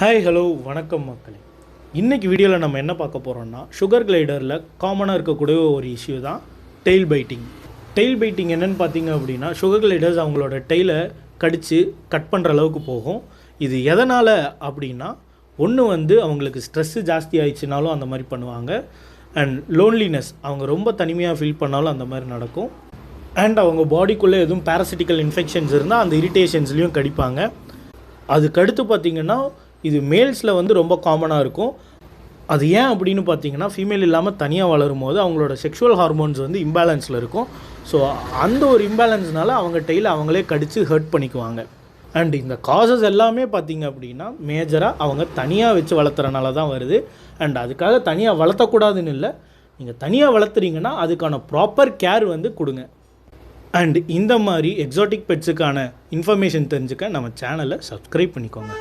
Hi hello வணக்கம் மக்களே. இன்றைக்கி வீடியோவில் நம்ம என்ன பார்க்க போகிறோம்னா, சுகர் கிளைடரில் காமனாக இருக்கக்கூடிய ஒரு இஷ்யூ தான் டெயில் பைட்டிங். டெயில் பைட்டிங் என்னென்னு பார்த்தீங்க அப்படின்னா, சுகர் கிளைடர்ஸ் அவங்களோட டெயிலை கடித்து கட் பண்ணுற அளவுக்கு போகும். இது எதனால் அப்படின்னா, ஒன்று அவங்களுக்கு ஸ்ட்ரெஸ்ஸு ஜாஸ்தி ஆயிடுச்சுனாலும் அந்த மாதிரி பண்ணுவாங்க. அண்ட் லோன்லினஸ், அவங்க ரொம்ப தனிமையாக ஃபீல் பண்ணாலும் அந்த மாதிரி நடக்கும். அண்ட் அவங்க பாடிக்குள்ளே எதுவும் பேராசிட்டிக்கல் இன்ஃபெக்ஷன்ஸ் இருந்தால் அந்த இரிட்டேஷன்ஸ்லேயும் கடிப்பாங்க. அதுக்கடுத்து பார்த்திங்கன்னா, இது மேல்ஸில் ரொம்ப காமனாக இருக்கும். அது ஏன் அப்படின்னு பார்த்தீங்கன்னா, ஃபீமேல் இல்லாமல் தனியாக வளரும் போது அவங்களோட செக்ஷுவல் ஹார்மோன்ஸ் இம்பேலன்ஸில் இருக்கும். ஸோ அந்த ஒரு இம்பேலன்ஸ்னால அவங்க டெய்லை அவங்களே கடித்து ஹர்ட் பண்ணிக்குவாங்க. அண்ட் இந்த காசஸ் எல்லாமே பார்த்திங்க அப்படின்னா, மேஜராக அவங்க தனியாக வச்சு வளர்த்துறனால தான் வருது. அண்ட் அதுக்காக தனியாக வளர்த்தக்கூடாதுன்னு இல்லை, நீங்கள் தனியாக வளர்த்துறீங்கன்னா அதுக்கான ப்ராப்பர் கேர் கொடுங்க. அண்ட் இந்த மாதிரி எக்ஸாட்டிக் பெட்ஸுக்கான இன்ஃபர்மேஷன் தெரிஞ்சுக்க நம்ம சேனலை சப்ஸ்கிரைப் பண்ணிக்கோங்க.